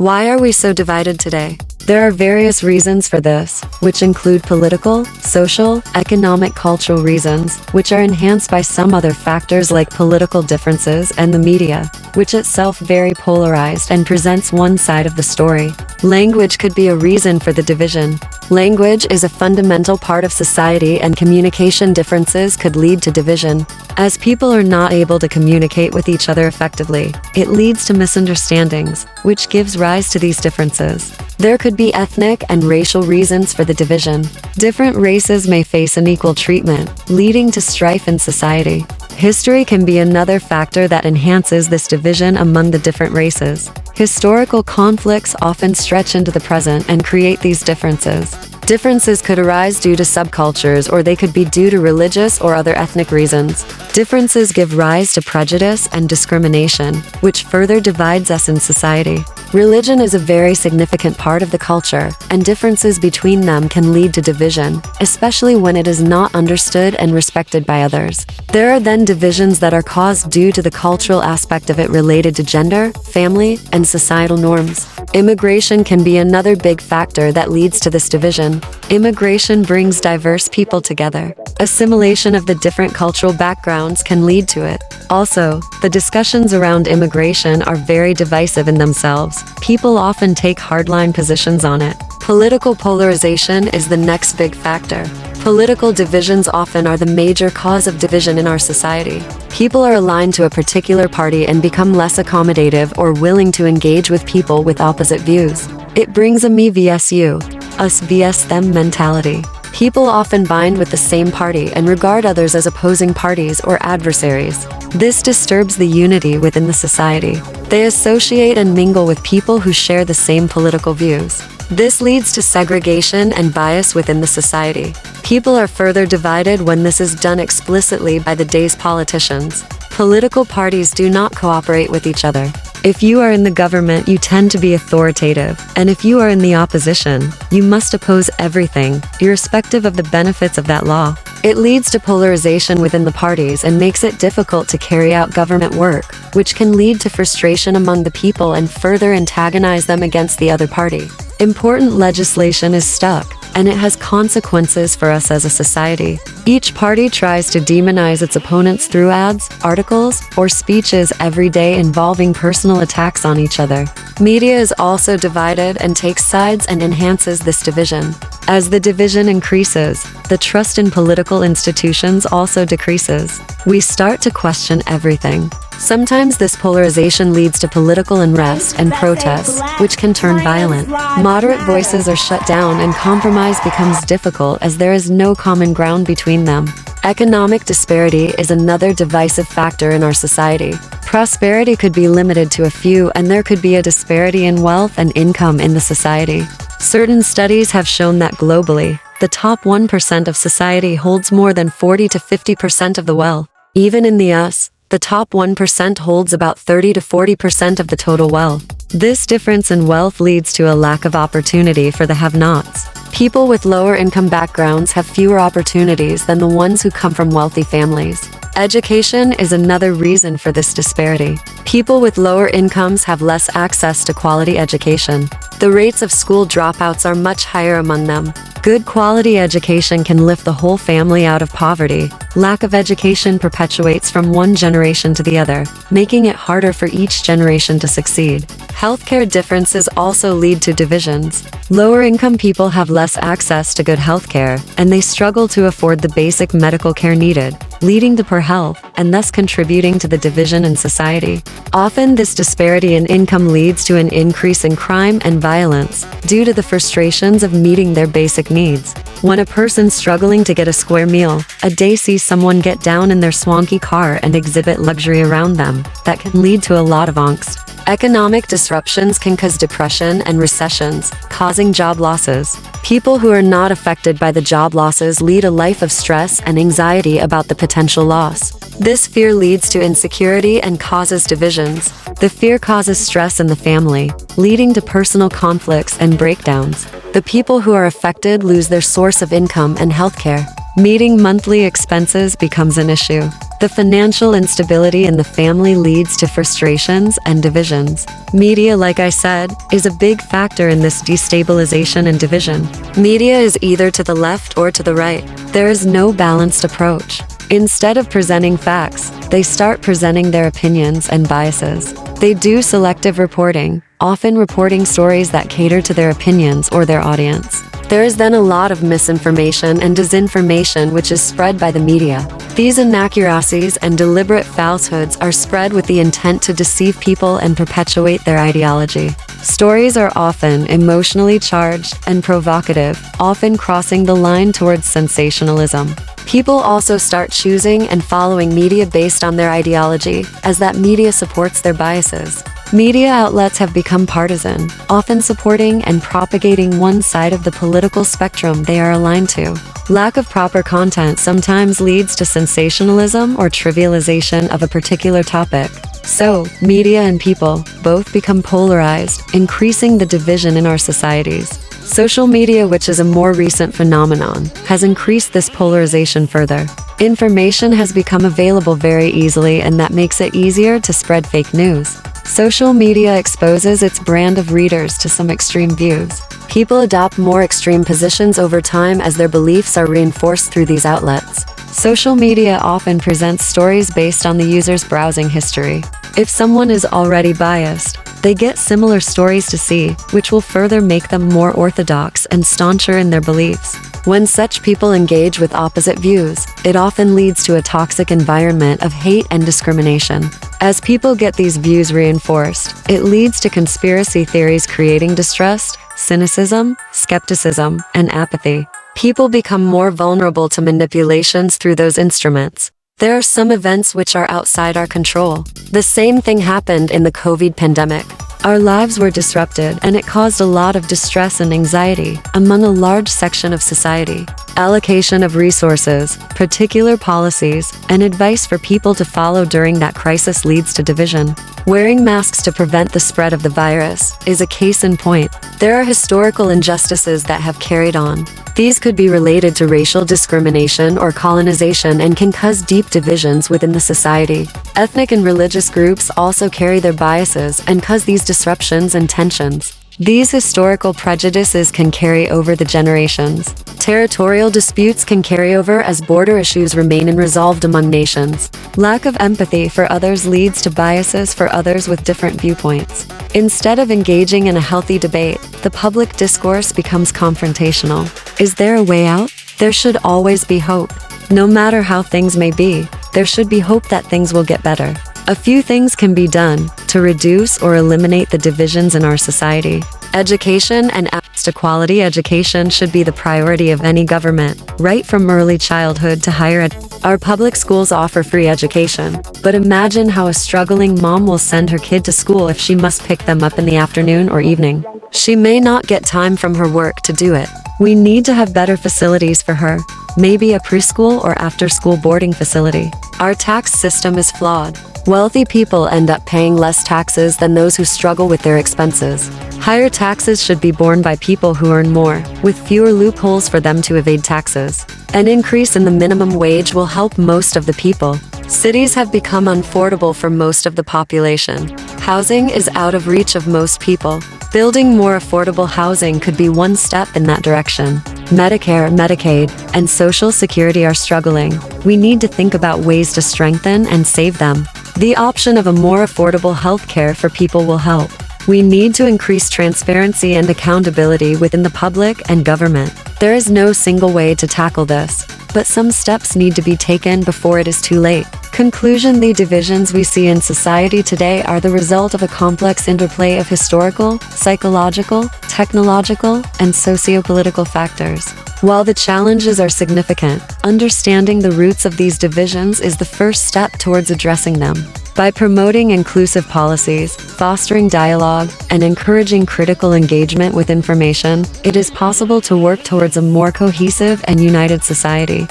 Why are we so divided today? There are various reasons for this, which include political, social, economic, cultural reasons, which are enhanced by some other factors like political differences and the media, which itself very polarized and presents one side of the story. Language could be a reason for the division. Language is a fundamental part of society, and communication differences could lead to division. As people are not able to communicate with each other effectively, it leads to misunderstandings, which gives rise to these differences. There could be ethnic and racial reasons for the division. Different races may face unequal treatment, leading to strife in society. History can be another factor that enhances this division among the different races. Historical conflicts often stretch into the present and create these differences. Differences could arise due to subcultures, or they could be due to religious or other ethnic reasons. Differences give rise to prejudice and discrimination, which further divides us in society. Religion is a very significant part of the culture, and differences between them can lead to division, especially when it is not understood and respected by others. There are then divisions that are caused due to the cultural aspect of it related to gender, family, and societal norms. Immigration can be another big factor that leads to this division. Immigration brings diverse people together. Assimilation of the different cultural backgrounds can lead to it. Also, the discussions around immigration are very divisive in themselves. People often take hardline positions on it. Political polarization is the next big factor. Political divisions often are the major cause of division in our society. People are aligned to a particular party and become less accommodative or willing to engage with people with opposite views. It brings a me vs you, us vs them mentality. People often bind with the same party and regard others as opposing parties or adversaries. This disturbs the unity within the society. They associate and mingle with people who share the same political views. This leads to segregation and bias within the society. People are further divided when this is done explicitly by the day's politicians. Political parties do not cooperate with each other. If you are in the government, you tend to be authoritative, and if you are in the opposition, you must oppose everything, irrespective of the benefits of that law. It leads to polarization within the parties and makes it difficult to carry out government work, which can lead to frustration among the people and further antagonize them against the other party. Important legislation is stuck, and it has consequences for us as a society. Each party tries to demonize its opponents through ads, articles, or speeches every day involving personal attacks on each other. Media is also divided and takes sides and enhances this division. As the division increases, the trust in political institutions also decreases. We start to question everything. Sometimes this polarization leads to political unrest and protests, which can turn violent. Moderate voices are shut down and compromise becomes difficult as there is no common ground between them. Economic disparity is another divisive factor in our society. Prosperity could be limited to a few, and there could be a disparity in wealth and income in the society. Certain studies have shown that globally, the top 1% of society holds more than 40 to 50% of the wealth. Even in the US, the top 1% holds about 30 to 40% of the total wealth. This difference in wealth leads to a lack of opportunity for the have-nots. People with lower income backgrounds have fewer opportunities than the ones who come from wealthy families. Education is another reason for this disparity. People with lower incomes have less access to quality education. The rates of school dropouts are much higher among them. Good quality education can lift the whole family out of poverty. Lack of education perpetuates from one generation to the other, making it harder for each generation to succeed. Healthcare differences also lead to divisions. Lower income people have less access to good healthcare, and they struggle to afford the basic medical care needed, leading to poor health and thus contributing to the division in society. Often this disparity in income leads to an increase in crime and violence due to the frustrations of meeting their basic needs. When a person struggling to get a square meal a day sees someone get down in their swanky car and exhibit luxury around them, that can lead to a lot of angst. Economic disruptions can cause depression and recessions, causing job losses. People who are not affected by the job losses lead a life of stress and anxiety about the potential loss. This fear leads to insecurity and causes divisions. The fear causes stress in the family, leading to personal conflicts and breakdowns. The people who are affected lose their source of income and healthcare. Meeting monthly expenses becomes an issue. The financial instability in the family leads to frustrations and divisions. Media, like I said, is a big factor in this destabilization and division. Media is either to the left or to the right. There is no balanced approach. Instead of presenting facts, they start presenting their opinions and biases. They do selective reporting, often reporting stories that cater to their opinions or their audience. There is then a lot of misinformation and disinformation which is spread by the media. These inaccuracies and deliberate falsehoods are spread with the intent to deceive people and perpetuate their ideology. Stories are often emotionally charged and provocative, often crossing the line towards sensationalism. People also start choosing and following media based on their ideology, as that media supports their biases. Media outlets have become partisan, often supporting and propagating one side of the political spectrum they are aligned to. Lack of proper content sometimes leads to sensationalism or trivialization of a particular topic. So, media and people both become polarized, increasing the division in our societies. Social media, which is a more recent phenomenon, has increased this polarization further. Information has become available very easily, and that makes it easier to spread fake news. Social media exposes its brand of readers to some extreme views. People adopt more extreme positions over time as their beliefs are reinforced through these outlets. Social media often presents stories based on the user's browsing history. If someone is already biased, they get similar stories to see, which will further make them more orthodox and stauncher in their beliefs. When such people engage with opposite views, it often leads to a toxic environment of hate and discrimination. As people get these views reinforced, it leads to conspiracy theories creating distrust, cynicism, skepticism, and apathy. People become more vulnerable to manipulations through those instruments. There are some events which are outside our control. The same thing happened in the COVID pandemic. Our lives were disrupted, and it caused a lot of distress and anxiety among a large section of society. Allocation of resources, particular policies, and advice for people to follow during that crisis leads to division. Wearing masks to prevent the spread of the virus is a case in point. There are historical injustices that have carried on. These could be related to racial discrimination or colonization and can cause deep divisions within the society. Ethnic and religious groups also carry their biases and cause these disruptions and tensions. These historical prejudices can carry over the generations. Territorial disputes can carry over as border issues remain unresolved among nations. Lack of empathy for others leads to biases for others with different viewpoints. Instead of engaging in a healthy debate, the public discourse becomes confrontational. Is there a way out? There should always be hope. No matter how things may be, there should be hope that things will get better. A few things can be done to reduce or eliminate the divisions in our society. Education and access to quality education should be the priority of any government, right from early childhood to higher ed. Our public schools offer free education, but imagine how a struggling mom will send her kid to school if she must pick them up in the afternoon or evening. She may not get time from her work to do it. We need to have better facilities for her, maybe a preschool or after-school boarding facility. Our tax system is flawed. Wealthy people end up paying less taxes than those who struggle with their expenses. Higher taxes should be borne by people who earn more, with fewer loopholes for them to evade taxes. An increase in the minimum wage will help most of the people. Cities have become unaffordable for most of the population. Housing is out of reach of most people. Building more affordable housing could be one step in that direction. Medicare, Medicaid, and Social Security are struggling. We need to think about ways to strengthen and save them. The option of a more affordable health care for people will help. We need to increase transparency and accountability within the public and government. There is no single way to tackle this, but some steps need to be taken before it is too late. Conclusion: the divisions we see in society today are the result of a complex interplay of historical, psychological, technological, and socio-political factors. While the challenges are significant, understanding the roots of these divisions is the first step towards addressing them. By promoting inclusive policies, fostering dialogue, and encouraging critical engagement with information, it is possible to work towards a more cohesive and united society.